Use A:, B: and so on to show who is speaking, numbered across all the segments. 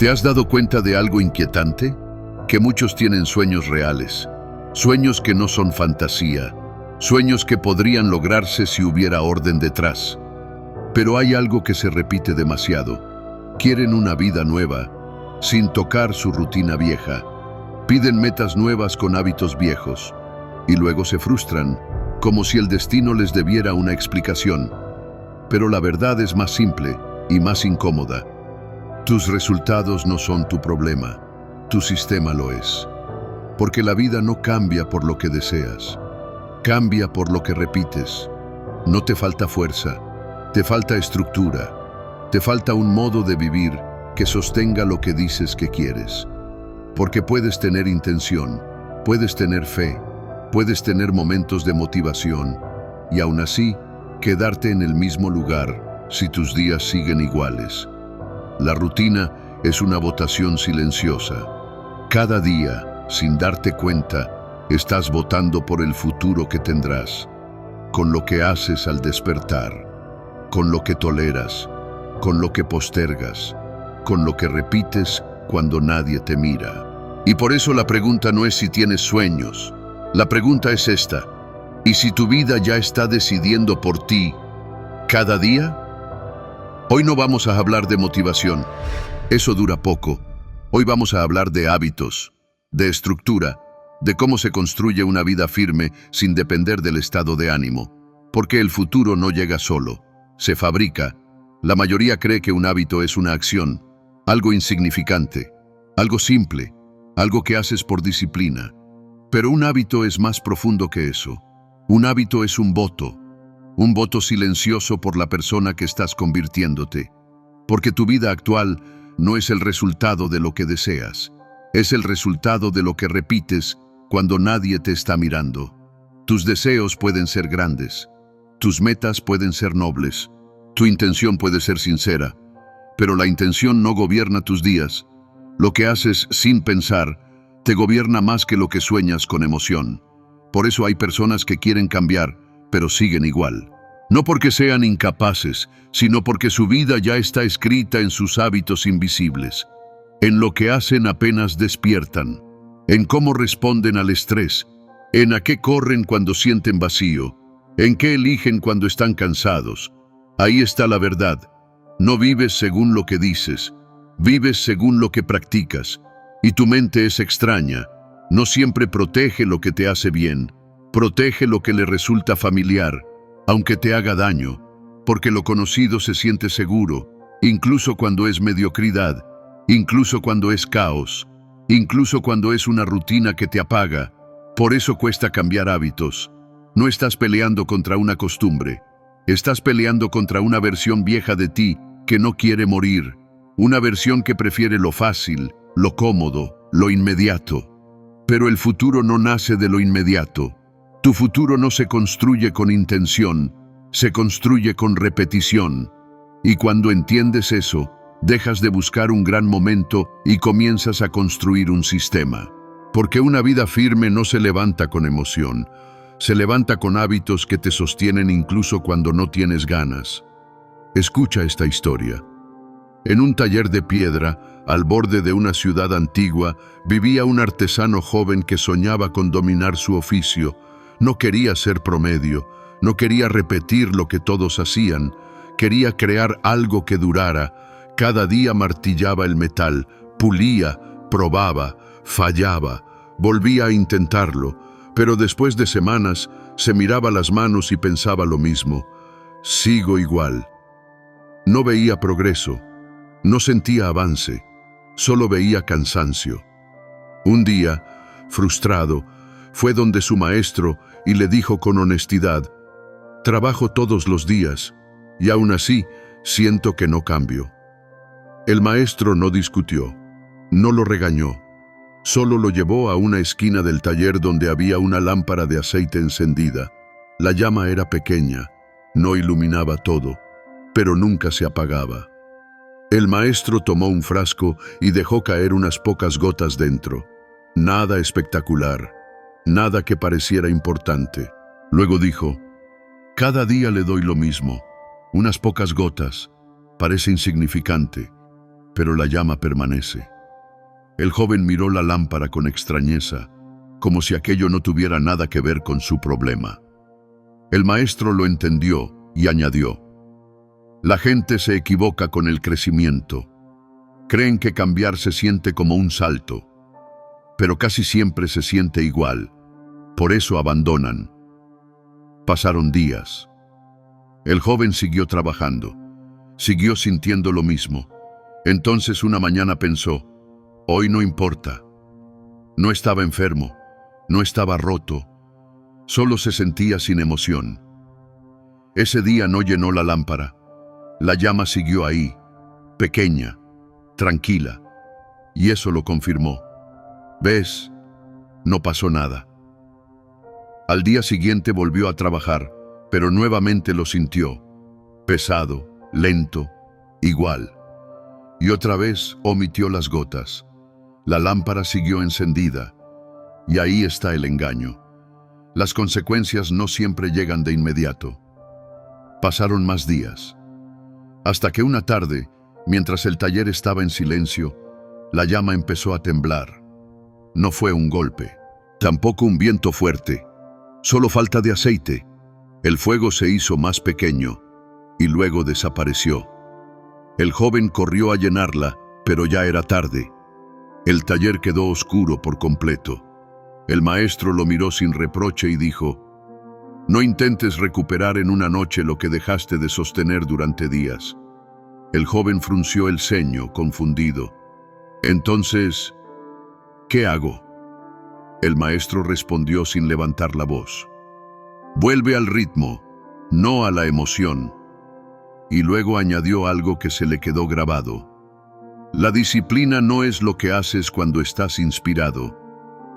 A: ¿Te has dado cuenta de algo inquietante? Que muchos tienen sueños reales, sueños que no son fantasía, sueños que podrían lograrse si hubiera orden detrás. Pero hay algo que se repite demasiado. Quieren una vida nueva, sin tocar su rutina vieja. Piden metas nuevas con hábitos viejos, y luego se frustran, como si el destino les debiera una explicación. Pero la verdad es más simple y más incómoda. Tus resultados no son tu problema, tu sistema lo es. Porque la vida no cambia por lo que deseas, cambia por lo que repites. No te falta fuerza, te falta estructura, te falta un modo de vivir que sostenga lo que dices que quieres. Porque puedes tener intención, puedes tener fe, puedes tener momentos de motivación y aún así quedarte en el mismo lugar si tus días siguen iguales. La rutina es una votación silenciosa. Cada día, sin darte cuenta, estás votando por el futuro que tendrás, con lo que haces al despertar, con lo que toleras, con lo que postergas, con lo que repites cuando nadie te mira. Y por eso la pregunta no es si tienes sueños, la pregunta es esta: ¿y si tu vida ya está decidiendo por ti cada día? Hoy no vamos a hablar de motivación, eso dura poco. Hoy vamos a hablar de hábitos, de estructura, de cómo se construye una vida firme sin depender del estado de ánimo. Porque el futuro no llega solo, se fabrica. La mayoría cree que un hábito es una acción, algo insignificante, algo simple, algo que haces por disciplina. Pero un hábito es más profundo que eso. Un hábito es un voto silencioso por la persona que estás convirtiéndote. Porque tu vida actual no es el resultado de lo que deseas, es el resultado de lo que repites cuando nadie te está mirando. Tus deseos pueden ser grandes, tus metas pueden ser nobles, tu intención puede ser sincera, pero la intención no gobierna tus días. Lo que haces sin pensar te gobierna más que lo que sueñas con emoción. Por eso hay personas que quieren cambiar, pero siguen igual. No porque sean incapaces, sino porque su vida ya está escrita en sus hábitos invisibles, en lo que hacen apenas despiertan, en cómo responden al estrés, en a qué corren cuando sienten vacío, en qué eligen cuando están cansados. Ahí está la verdad. No vives según lo que dices, vives según lo que practicas. Y tu mente es extraña, no siempre protege lo que te hace bien, protege lo que le resulta familiar, aunque te haga daño, porque lo conocido se siente seguro, incluso cuando es mediocridad, incluso cuando es caos, incluso cuando es una rutina que te apaga. Por eso cuesta cambiar hábitos. No estás peleando contra una costumbre, estás peleando contra una versión vieja de ti que no quiere morir, una versión que prefiere lo fácil, lo cómodo, lo inmediato. Pero el futuro no nace de lo inmediato. Tu futuro no se construye con intención, se construye con repetición. Y cuando entiendes eso, dejas de buscar un gran momento y comienzas a construir un sistema. Porque una vida firme no se levanta con emoción, se levanta con hábitos que te sostienen incluso cuando no tienes ganas. Escucha esta historia. En un taller de piedra, al borde de una ciudad antigua, vivía un artesano joven que soñaba con dominar su oficio. No quería ser promedio, no quería repetir lo que todos hacían, quería crear algo que durara. Cada día martillaba el metal, pulía, probaba, fallaba, volvía a intentarlo, pero después de semanas se miraba las manos y pensaba lo mismo: sigo igual. No veía progreso, no sentía avance, solo veía cansancio. Un día, frustrado, fue donde su maestro y le dijo con honestidad: trabajo todos los días y aún así siento que no cambio. El maestro no discutió, no lo regañó, solo lo llevó a una esquina del taller donde había una lámpara de aceite encendida. La llama era pequeña, no iluminaba todo, pero nunca se apagaba. El maestro tomó un frasco y dejó caer unas pocas gotas dentro. Nada espectacular, nada que pareciera importante. Luego dijo: cada día le doy lo mismo, unas pocas gotas, parece insignificante. pero la llama permanece. El joven miró la lámpara con extrañeza, como si aquello no tuviera nada que ver con su problema. El maestro lo entendió y añadió: la gente se equivoca con el crecimiento. Creen que cambiar se siente como un salto, pero casi siempre se siente igual. Por eso abandonan. Pasaron días. El joven siguió trabajando, siguió sintiendo lo mismo. Entonces una mañana pensó: hoy no importa. No estaba enfermo, no estaba roto, solo se sentía sin emoción. Ese día no llenó la lámpara. La llama siguió ahí, pequeña, tranquila, y eso lo confirmó. ¿Ves? No pasó nada. Al día siguiente volvió a trabajar, pero nuevamente lo sintió, pesado, lento, igual. Y otra vez omitió las gotas. La lámpara siguió encendida, y ahí está el engaño. Las consecuencias no siempre llegan de inmediato. Pasaron más días, hasta que una tarde, mientras el taller estaba en silencio, la llama empezó a temblar. No fue un golpe, tampoco un viento fuerte, solo falta de aceite. El fuego se hizo más pequeño y luego desapareció. El joven corrió a llenarla, pero ya era tarde. El taller quedó oscuro por completo. El maestro lo miró sin reproche y dijo: no intentes recuperar en una noche lo que dejaste de sostener durante días. El joven frunció el ceño, confundido. Entonces, ¿qué hago? El maestro respondió sin levantar la voz: vuelve al ritmo, no a la emoción. Y luego añadió algo que se le quedó grabado: la disciplina no es lo que haces cuando estás inspirado,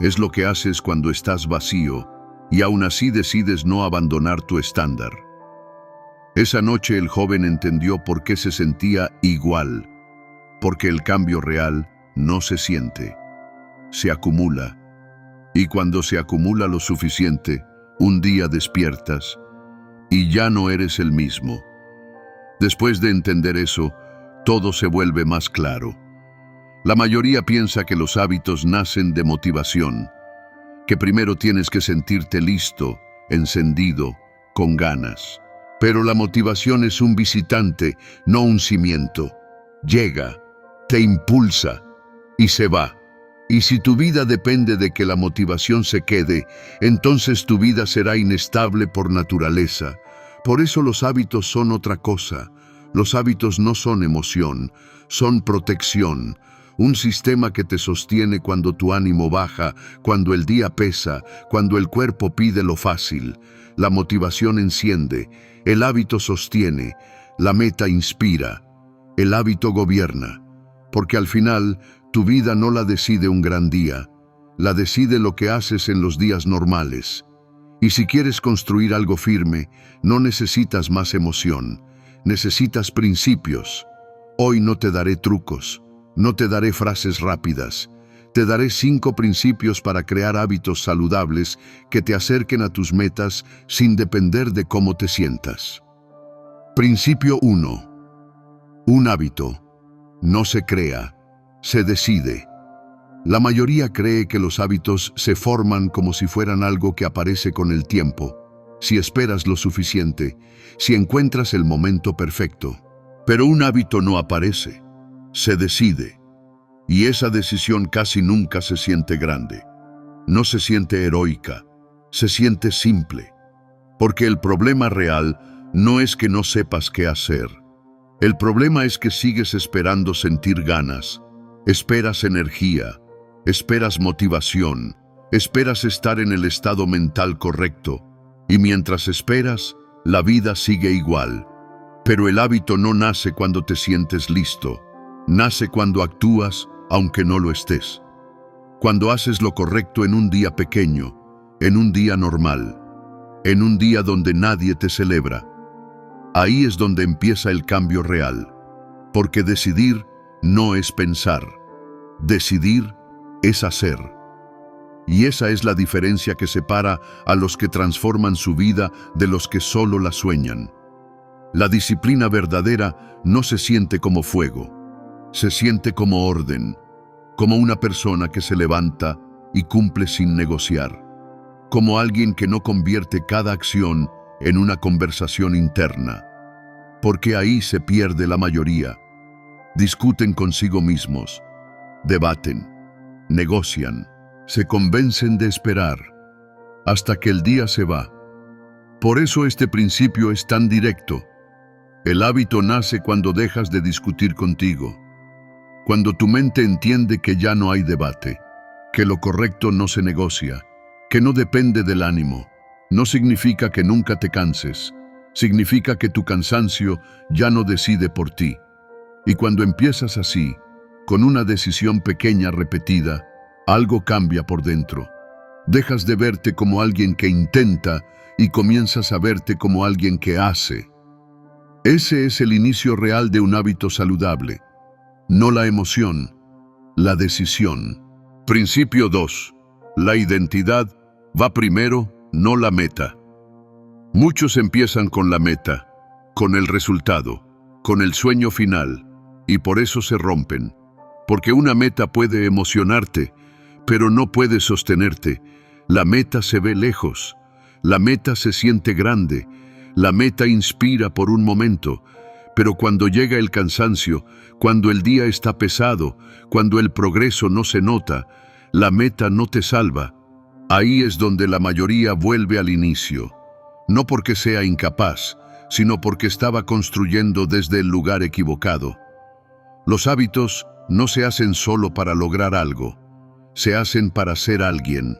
A: es lo que haces cuando estás vacío y aún así decides no abandonar tu estándar. Esa noche el joven entendió por qué se sentía igual, porque el cambio real no se siente, se acumula. Y cuando se acumula lo suficiente, un día despiertas y ya no eres el mismo. Después de entender eso, todo se vuelve más claro. La mayoría piensa que los hábitos nacen de motivación, que primero tienes que sentirte listo, encendido, con ganas. Pero la motivación es un visitante, no un cimiento. Llega, te impulsa y se va. Y si tu vida depende de que la motivación se quede, entonces tu vida será inestable por naturaleza. Por eso los hábitos son otra cosa. Los hábitos no son emoción, son protección. Un sistema que te sostiene cuando tu ánimo baja, cuando el día pesa, cuando el cuerpo pide lo fácil. La motivación enciende, el hábito sostiene, la meta inspira, el hábito gobierna. Porque al final, tu vida no la decide un gran día, la decide lo que haces en los días normales. Y si quieres construir algo firme, no necesitas más emoción, necesitas principios. Hoy no te daré trucos. No te daré frases rápidas, te daré 5 principios para crear hábitos saludables que te acerquen a tus metas sin depender de cómo te sientas. Principio 1. Un hábito no se crea, se decide. La mayoría cree que los hábitos se forman como si fueran algo que aparece con el tiempo, si esperas lo suficiente, si encuentras el momento perfecto. Pero un hábito no aparece. Se decide, y esa decisión casi nunca se siente grande. No se siente heroica, se siente simple. Porque el problema real no es que no sepas qué hacer. El problema es que sigues esperando sentir ganas, esperas energía, esperas motivación, esperas estar en el estado mental correcto, y mientras esperas, la vida sigue igual. Pero el hábito no nace cuando te sientes listo. Nace cuando actúas, aunque no lo estés. Cuando haces lo correcto en un día pequeño, en un día normal, en un día donde nadie te celebra. Ahí es donde empieza el cambio real. Porque decidir no es pensar. Decidir es hacer. Y esa es la diferencia que separa a los que transforman su vida de los que solo la sueñan. La disciplina verdadera no se siente como fuego. Se siente como orden, como una persona que se levanta y cumple sin negociar, como alguien que no convierte cada acción en una conversación interna, porque ahí se pierde la mayoría. Discuten consigo mismos, debaten, negocian, se convencen de esperar, hasta que el día se va. Por eso este principio es tan directo. El hábito nace cuando dejas de discutir contigo, cuando tu mente entiende que ya no hay debate, que lo correcto no se negocia, que no depende del ánimo. No significa que nunca te canses, significa que tu cansancio ya no decide por ti. Y cuando empiezas así, con una decisión pequeña repetida, algo cambia por dentro. Dejas de verte como alguien que intenta y comienzas a verte como alguien que hace. Ese es el inicio real de un hábito saludable. No la emoción, la decisión. Principio 2. La identidad va primero, no la meta. Muchos empiezan con la meta, con el resultado, con el sueño final, y por eso se rompen. Porque una meta puede emocionarte, pero no puede sostenerte. La meta se ve lejos, la meta se siente grande, la meta inspira por un momento, pero cuando llega el cansancio, cuando el día está pesado, cuando el progreso no se nota, la meta no te salva. Ahí es donde la mayoría vuelve al inicio, no porque sea incapaz, sino porque estaba construyendo desde el lugar equivocado. Los hábitos no se hacen solo para lograr algo, se hacen para ser alguien.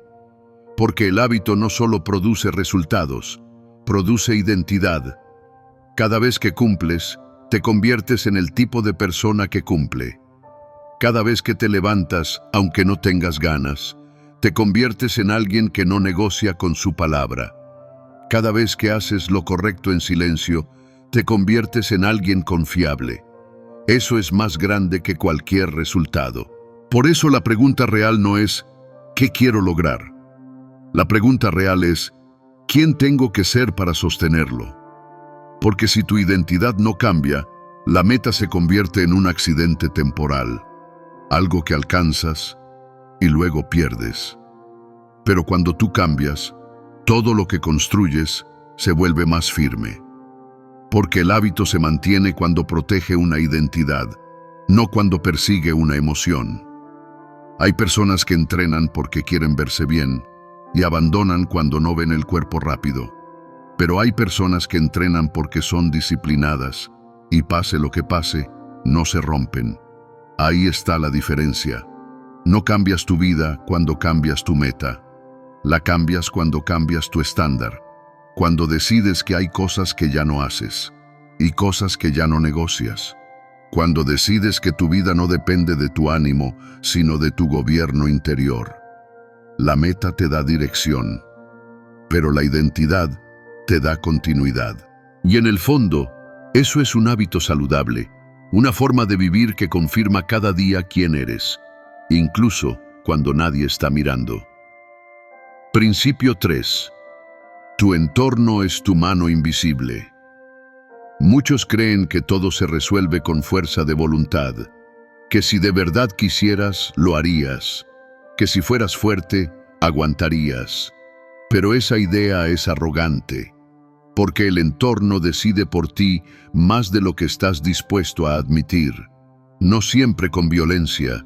A: Porque el hábito no solo produce resultados, produce identidad. Cada vez que cumples, te conviertes en el tipo de persona que cumple. Cada vez que te levantas, aunque no tengas ganas, te conviertes en alguien que no negocia con su palabra. Cada vez que haces lo correcto en silencio, te conviertes en alguien confiable. Eso es más grande que cualquier resultado. Por eso la pregunta real no es ¿qué quiero lograr? La pregunta real es ¿quién tengo que ser para sostenerlo? Porque si tu identidad no cambia, la meta se convierte en un accidente temporal, algo que alcanzas y luego pierdes. Pero cuando tú cambias, todo lo que construyes se vuelve más firme. Porque el hábito se mantiene cuando protege una identidad, no cuando persigue una emoción. Hay personas que entrenan porque quieren verse bien y abandonan cuando no ven el cuerpo rápido. Pero hay personas que entrenan porque son disciplinadas y pase lo que pase, no se rompen. Ahí está la diferencia. No cambias tu vida cuando cambias tu meta. La cambias cuando cambias tu estándar. Cuando decides que hay cosas que ya no haces y cosas que ya no negocias. Cuando decides que tu vida no depende de tu ánimo, sino de tu gobierno interior. La meta te da dirección, pero la identidad te da continuidad. Y en el fondo, eso es un hábito saludable, una forma de vivir que confirma cada día quién eres, incluso cuando nadie está mirando. Principio 3. Tu entorno es tu mano invisible. Muchos creen que todo se resuelve con fuerza de voluntad, que si de verdad quisieras, lo harías, que si fueras fuerte, aguantarías. Pero esa idea es arrogante, porque el entorno decide por ti más de lo que estás dispuesto a admitir. No siempre con violencia,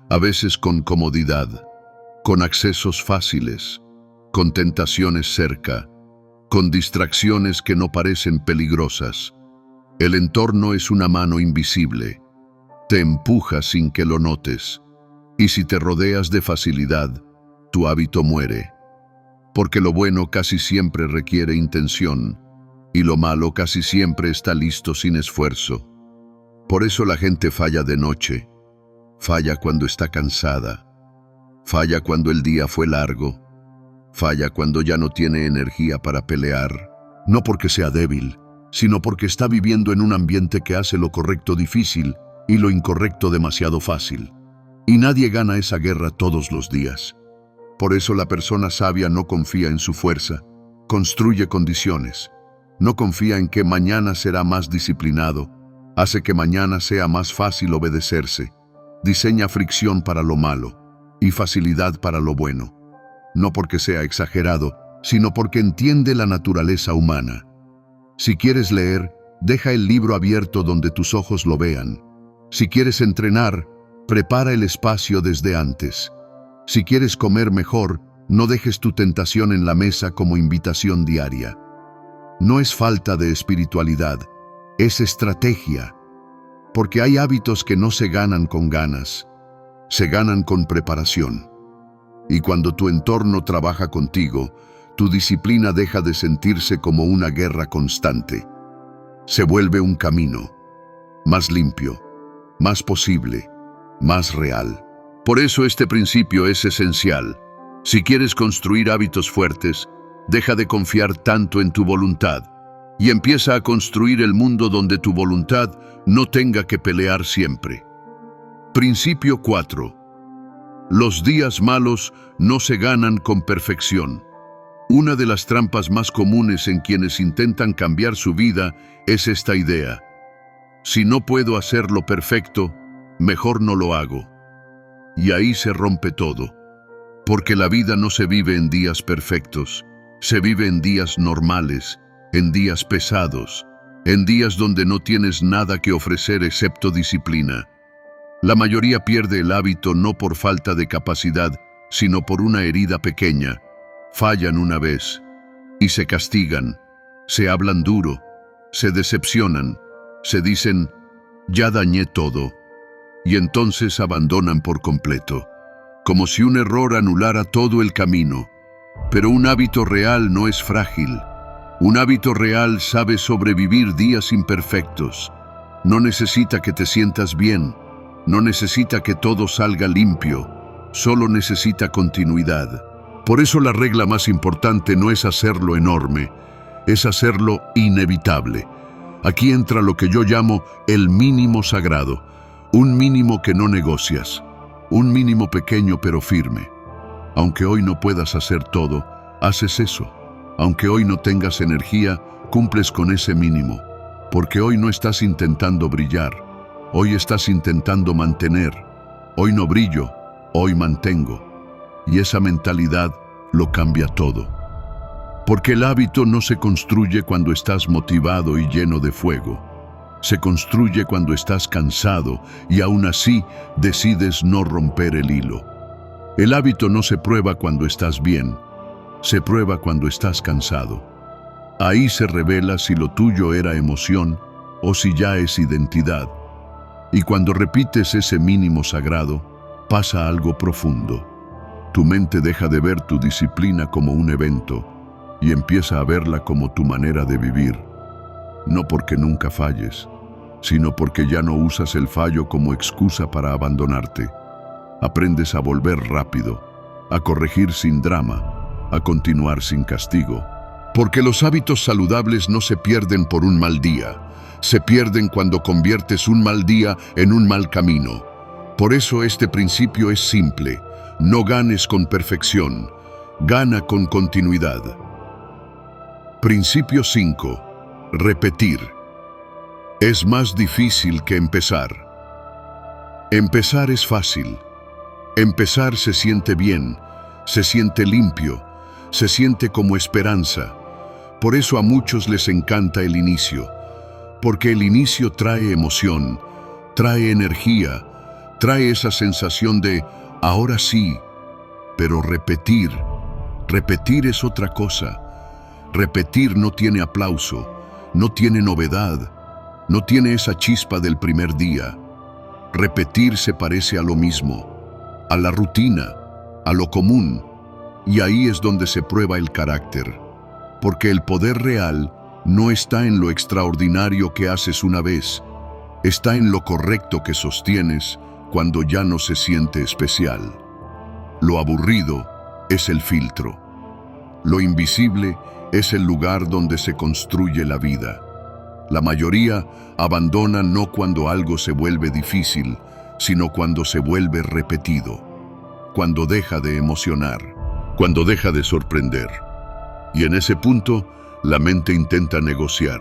A: a veces con comodidad, con accesos fáciles, con tentaciones cerca, con distracciones que no parecen peligrosas. El entorno es una mano invisible. Te empuja sin que lo notes. Y si te rodeas de facilidad, tu hábito muere. Porque lo bueno casi siempre requiere intención, y lo malo casi siempre está listo sin esfuerzo. Por eso la gente falla de noche, falla cuando está cansada, falla cuando el día fue largo, falla cuando ya no tiene energía para pelear, no porque sea débil, sino porque está viviendo en un ambiente que hace lo correcto difícil y lo incorrecto demasiado fácil. Y nadie gana esa guerra todos los días. Por eso la persona sabia no confía en su fuerza, construye condiciones. No confía en que mañana será más disciplinado, Hace que mañana sea más fácil obedecerse. Diseña fricción para lo malo y facilidad para lo bueno. No porque sea exagerado, sino porque entiende la naturaleza humana. Si quieres leer, deja el libro abierto donde tus ojos lo vean. Si quieres entrenar, prepara el espacio desde antes. Si quieres comer mejor, no dejes tu tentación en la mesa como invitación diaria. No es falta de espiritualidad, es estrategia. Porque hay hábitos que no se ganan con ganas, se ganan con preparación. Y cuando tu entorno trabaja contigo, tu disciplina deja de sentirse como una guerra constante. Se vuelve un camino, más limpio, más posible, más real. Por eso este principio es esencial. Si quieres construir hábitos fuertes, deja de confiar tanto en tu voluntad y empieza a construir el mundo donde tu voluntad no tenga que pelear siempre. Principio 4. Los días malos no se ganan con perfección. Una de las trampas más comunes en quienes intentan cambiar su vida es esta idea: si no puedo hacerlo perfecto, mejor no lo hago. Y ahí se rompe todo. Porque la vida no se vive en días perfectos, se vive en días normales, en días pesados, en días donde no tienes nada que ofrecer excepto disciplina. La mayoría pierde el hábito no por falta de capacidad, sino por una herida pequeña. Fallan una vez y se castigan, se hablan duro, se decepcionan, se dicen, ya dañé todo, y entonces abandonan por completo, como si un error anulara todo el camino. Pero un hábito real no es frágil. Un hábito real sabe sobrevivir días imperfectos. No necesita que te sientas bien, no necesita que todo salga limpio, solo necesita continuidad. Por eso la regla más importante no es hacerlo enorme, es hacerlo inevitable. Aquí entra lo que yo llamo el mínimo sagrado, un mínimo que no negocias, un mínimo pequeño pero firme. Aunque hoy no puedas hacer todo, haces eso. Aunque hoy no tengas energía, cumples con ese mínimo. Porque hoy no estás intentando brillar, hoy estás intentando mantener. Hoy no brillo, hoy mantengo. Y esa mentalidad lo cambia todo. Porque el hábito no se construye cuando estás motivado y lleno de fuego. Se construye cuando estás cansado y aún así decides no romper el hilo. El hábito no se prueba cuando estás bien, se prueba cuando estás cansado. Ahí se revela si lo tuyo era emoción o si ya es identidad. Y cuando repites ese mínimo sagrado, pasa algo profundo. Tu mente deja de ver tu disciplina como un evento y empieza a verla como tu manera de vivir. No porque nunca falles, sino porque ya no usas el fallo como excusa para abandonarte. Aprendes a volver rápido, a corregir sin drama, a continuar sin castigo. Porque los hábitos saludables no se pierden por un mal día, se pierden cuando conviertes un mal día en un mal camino. Por eso este principio es simple: no ganes con perfección, gana con continuidad. Principio 5. Repetir. Es más difícil que empezar. Empezar es fácil. Empezar se siente bien, se siente limpio, se siente como esperanza. Por eso a muchos les encanta el inicio, porque el inicio trae emoción, trae energía, trae esa sensación de ahora sí. Pero repetir es otra cosa. Repetir no tiene aplauso, no tiene novedad, no tiene esa chispa del primer día. Repetir se parece a lo mismo, a la rutina, a lo común, y ahí es donde se prueba el carácter, porque el poder real no está en lo extraordinario que haces una vez, está en lo correcto que sostienes cuando ya no se siente especial. Lo aburrido es el filtro. Lo invisible es el lugar donde se construye la vida. La mayoría abandona no cuando algo se vuelve difícil, sino cuando se vuelve repetido, cuando deja de emocionar, cuando deja de sorprender. Y en ese punto, la mente intenta negociar.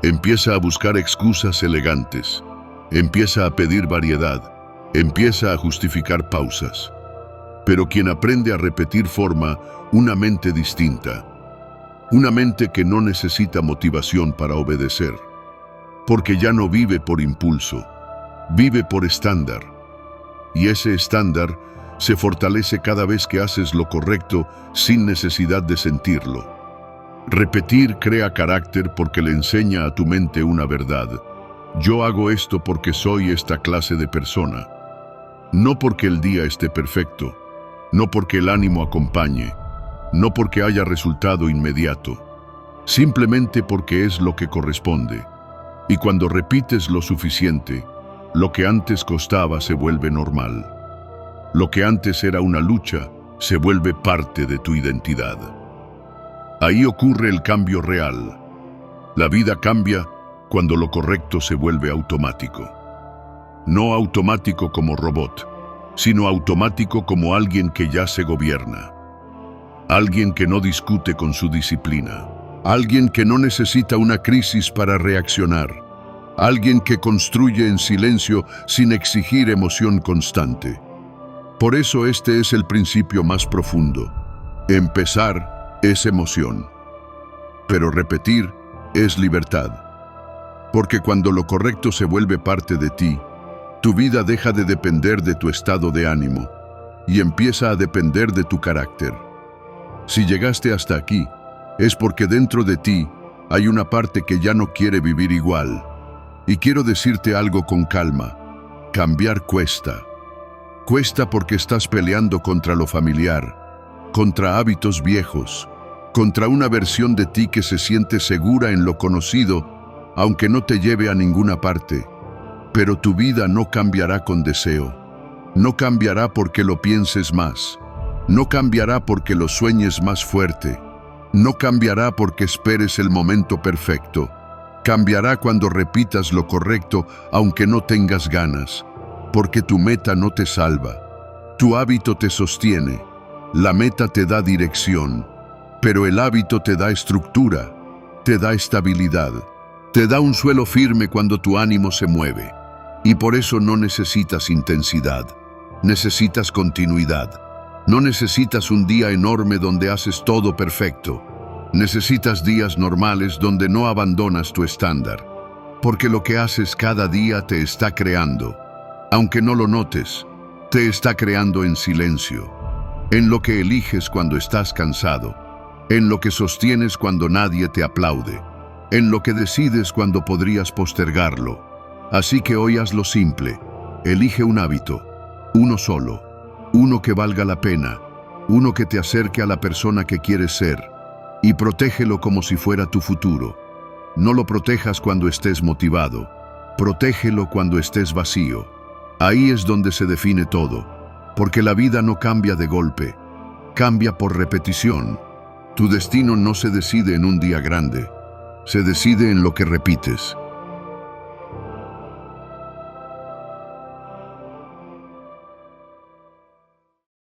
A: Empieza a buscar excusas elegantes. Empieza a pedir variedad. Empieza a justificar pausas. Pero quien aprende a repetir forma una mente distinta. Una mente que no necesita motivación para obedecer. Porque ya no vive por impulso. Vive por estándar. Y ese estándar se fortalece cada vez que haces lo correcto sin necesidad de sentirlo. Repetir crea carácter porque le enseña a tu mente una verdad. Yo hago esto porque soy esta clase de persona. No porque el día esté perfecto, no porque el ánimo acompañe, no porque haya resultado inmediato, simplemente porque es lo que corresponde. Y cuando repites lo suficiente, lo que antes costaba se vuelve normal. Lo que antes era una lucha se vuelve parte de tu identidad. Ahí ocurre el cambio real. La vida cambia cuando lo correcto se vuelve automático. No automático como robot, sino automático como alguien que ya se gobierna. Alguien que no discute con su disciplina. Alguien que no necesita una crisis para reaccionar. Alguien que construye en silencio sin exigir emoción constante. Por eso este es el principio más profundo. Empezar es emoción, pero repetir es libertad. Porque cuando lo correcto se vuelve parte de ti, tu vida deja de depender de tu estado de ánimo y empieza a depender de tu carácter. Si llegaste hasta aquí, es porque dentro de ti hay una parte que ya no quiere vivir igual. Y quiero decirte algo con calma. Cambiar cuesta. Cuesta porque estás peleando contra lo familiar, contra hábitos viejos, contra una versión de ti que se siente segura en lo conocido, aunque no te lleve a ninguna parte. Pero tu vida no cambiará con deseo. No cambiará porque lo pienses más. No cambiará porque lo sueñes más fuerte. No cambiará porque esperes el momento perfecto. Cambiará cuando repitas lo correcto, aunque no tengas ganas. Porque tu meta no te salva. Tu hábito te sostiene. La meta te da dirección. Pero el hábito te da estructura, te da estabilidad, te da un suelo firme cuando tu ánimo se mueve. Y por eso no necesitas intensidad, necesitas continuidad. No necesitas un día enorme donde haces todo perfecto. Necesitas días normales donde no abandonas tu estándar. Porque lo que haces cada día te está creando. Aunque no lo notes, te está creando en silencio. En lo que eliges cuando estás cansado. En lo que sostienes cuando nadie te aplaude. En lo que decides cuando podrías postergarlo. Así que hoy hazlo simple. Elige un hábito. Uno solo. Uno que valga la pena. Uno que te acerque a la persona que quieres ser. Y protégelo como si fuera tu futuro. No lo protejas cuando estés motivado. Protégelo cuando estés vacío. Ahí es donde se define todo. Porque la vida no cambia de golpe. Cambia por repetición. Tu destino no se decide en un día grande. Se decide en lo que repites.